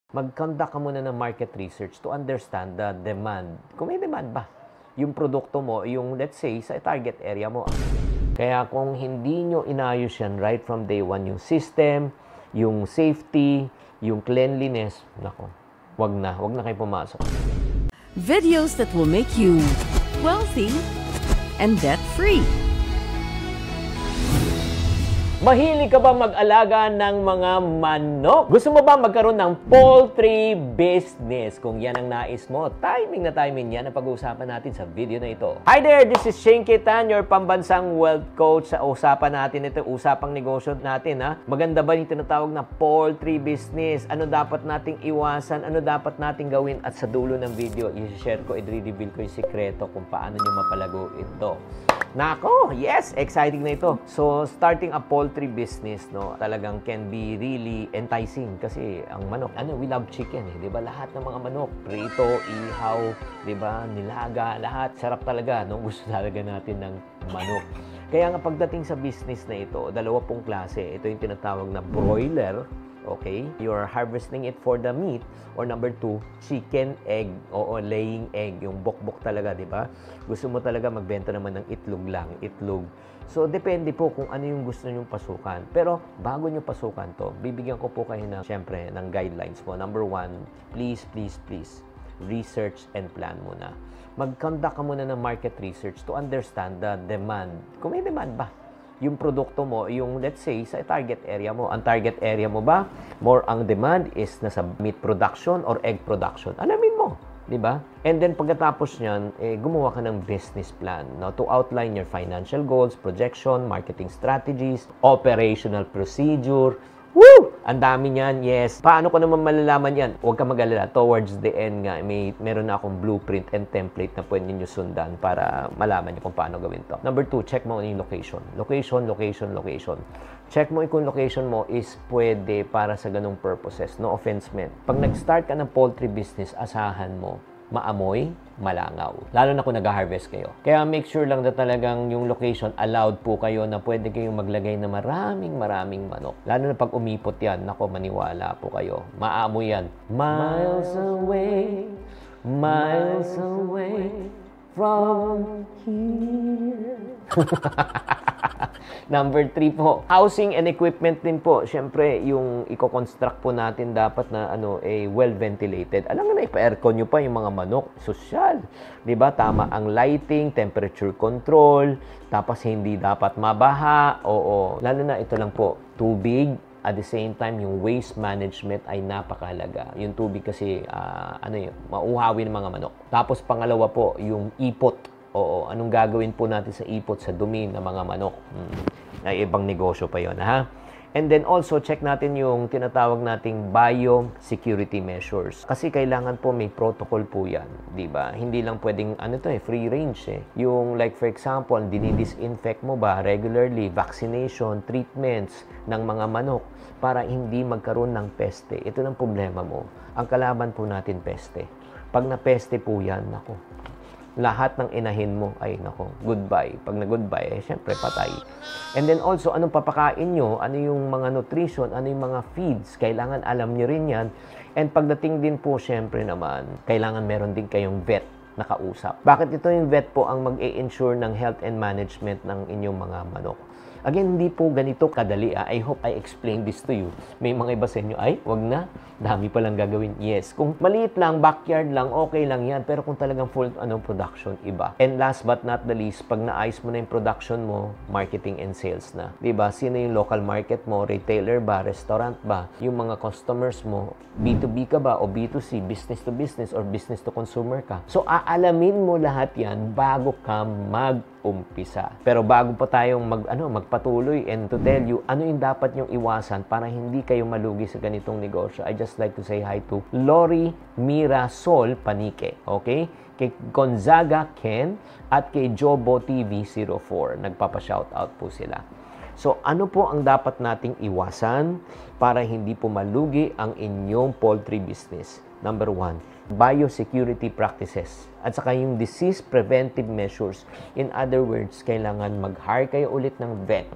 Mag-conduct ka muna ng market research to understand the demand. Kung may demand ba, yung produkto mo, yung let's say, sa target area mo. Kaya kung hindi nyo inayos yan right from day one, yung system, yung safety, yung cleanliness, nako, wag na kayo pumasok. Videos that will make you wealthy and debt-free. Mahilig ka ba mag-alaga ng mga manok? Gusto mo ba magkaroon ng poultry business? Kung yan ang nais mo, timing na timing yan ang pag-uusapan natin sa video na ito. Hi there! This is Shane Kitan, your pambansang wealth coach. Sa usapan natin ito, usapang negosyo natin. Maganda ba yung tinatawag na poultry business? Ano dapat nating iwasan? Ano dapat nating gawin? At sa dulo ng video, i-share ko, i-reveal ko yung sikreto kung paano nyo mapalago ito. Nako, yes, exciting na ito. So, starting a poultry business, no, talagang can be really enticing kasi ang manok, we love chicken, eh, 'di ba? Lahat ng mga manok, prito, ihaw, 'di ba? Nilaga, lahat sarap talaga, no? Gusto talaga natin ng manok. Kaya nga pagdating sa business na ito, dalawa pong klase. Ito yung tinatawag na broiler. Okay? You're harvesting it for the meat. Or number 2, chicken egg. Oo, laying egg. Yung bok-bok talaga, di ba? Gusto mo talaga magbenta naman ng itlog lang. Itlog. So, depende po kung ano yung gusto nyong pasukan. Pero, bago nyo pasukan to, bibigyan ko po kayo ng, syempre, ng guidelines po. Number 1, please, research and plan muna. Mag-conduct ka muna ng market research to understand the demand. Kung may demand ba? Yung produkto mo, yung let's say, sa target area mo. Ang target area mo ba, more ang demand is nasa meat production or egg production. Alamin mo, di ba? And then pagkatapos niyan, gumawa ka ng business plan, no? To outline your financial goals, projection, marketing strategies, operational procedure. Woo! Ang dami niyan, yes. Paano ko naman malalaman yan? Huwag ka mag-alala. Towards the end nga, meron na akong blueprint and template na pwede niyo sundan para malaman niyo kung paano gawin to. Number 2, check mo yung location. Location. Check mo kung location mo is pwede para sa ganung purposes. No offense meant. Pag nag-start ka ng poultry business, asahan mo, maamoy, malangaw. Lalo na kung nag-harvest kayo. Kaya make sure lang na talagang yung location allowed po kayo na pwede kayong maglagay na maraming manok. Lalo na pag umipot yan, nako, maniwala po kayo. Maamoy yan. Miles away from here. Number 3 po, housing and equipment din po. Siyempre, yung i-construct po natin dapat na well-ventilated. Alam nga na, ipa-aircon nyo pa yung mga manok. Sosyal. Diba? Tama ang lighting, temperature control, tapos hindi dapat mabaha. Oo. Lalo na ito lang po, tubig. At the same time, yung waste management ay napakahalaga. Yung tubig kasi, mauhawi ng mga manok. Tapos pangalawa po, yung ipot. Oo, anong gagawin po natin sa ipot, sa dumi ng mga manok? Ay, ibang negosyo pa yon, ha? And then also, check natin yung tinatawag nating biosecurity measures. Kasi kailangan po may protocol po yan, di ba? Hindi lang pwedeng, free range eh. Yung like for example, dinidisinfect mo ba regularly, vaccination, treatments ng mga manok para hindi magkaroon ng peste. Ito ang problema mo. Ang kalaban po natin peste. Pag na-peste po yan, nako, lahat ng inahin mo ay nako, goodbye. Pag na-goodbye, syempre patay. And then also, anong papakain nyo? Ano yung mga nutrition? Ano yung mga feeds? Kailangan alam nyo rin yan. And pagdating din po, syempre naman, kailangan meron din kayong vet na kausap. Bakit ito yung vet po ang mag-e-ensure ng health and management ng inyong mga manok? Again, hindi po ganito kadali. I hope I explained this to you. May mga iba sa inyo, ay, wag na. Dami pa lang gagawin. Yes. Kung maliit lang, backyard lang, okay lang yan. Pero kung talagang full production, iba. And last but not the least, pag naayos mo na yung production mo, marketing and sales na. Diba? Sino yung local market mo? Retailer ba? Restaurant ba? Yung mga customers mo, B2B ka ba? O B2C? Business to business or business to consumer ka? So, aalamin mo lahat yan bago ka umpisa. Pero bago pa tayong magpatuloy and to tell you ano yung dapat nyong iwasan para hindi kayo malugi sa ganitong negosyo, I just like to say hi to Lori Mirasol Panique. Okay? Kay Gonzaga Ken at kay Jobo TV 04. Nagpapa-shoutout po sila. So, ano po ang dapat nating iwasan para hindi po malugi ang inyong poultry business? Number 1, biosecurity practices. At saka yung disease preventive measures. In other words, kailangan mag-hire kayo ulit ng vet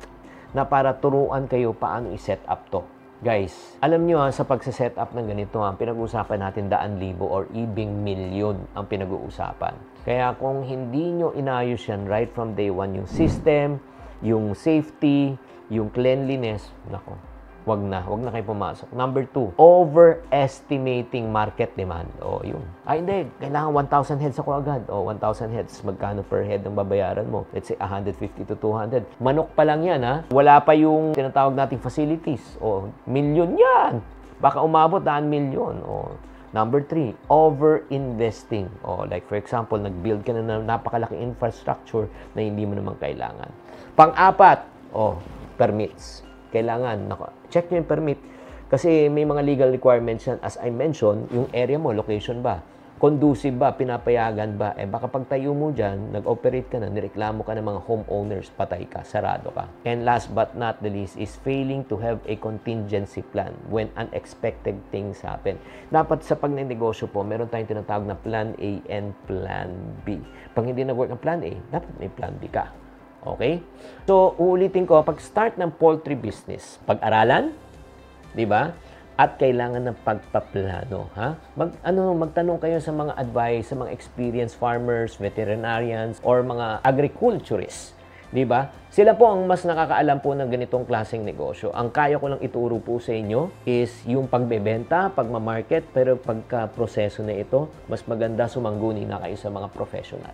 na para turuan kayo paano i-set up to. Guys, alam nyo sa pagse-set up ng ganito, ang pinag-uusapan natin 100,000 or ibing milyon ang pinag-uusapan. Kaya kung hindi nyo inayos yan right from day one, yung system, yung safety, yung cleanliness, nako, wag na kayo pumasok. Number 2, overestimating market demand. O, yun. Ay, hindi. Kailangan 1,000 heads ako agad. O, 1,000 heads. Magkano per head ang babayaran mo? Let's say, 150 to 200. Manok pa lang yan, ha? Wala pa yung tinatawag nating facilities. O, milyon yan. Baka umabot 1 milyon. O, number 3, over-investing. O, like for example, nag-build ka na ng napakalaking infrastructure na hindi mo naman kailangan. Pang-4, permits. Kailangan, check nyo yung permit. Kasi may mga legal requirements yan. As I mentioned, yung area mo, location ba? Conducive ba? Pinapayagan ba? Baka pagtayo mo dyan, nag-operate ka na, nireklamo ka ng mga homeowners, patay ka, sarado ka. And last but not the least is failing to have a contingency plan when unexpected things happen. Dapat sa pagnenegosyo po, meron tayong tinatawag na plan A and plan B. Pag hindi nag-work ang plan A, dapat may plan B ka. Okay? So, uulitin ko, pag-start ng poultry business, pag-aralan, di ba? At kailangan ng pagpaplano, ha? Magtanong kayo sa mga advice, sa mga experienced farmers, veterinarians, or mga agriculturists, di ba? Sila po ang mas nakakaalam po ng ganitong klaseng negosyo. Ang kaya ko lang ituro po sa inyo is yung pagbebenta, pagmamarket, pero pagka-proseso na ito, mas maganda sumangguni na kayo sa mga professional.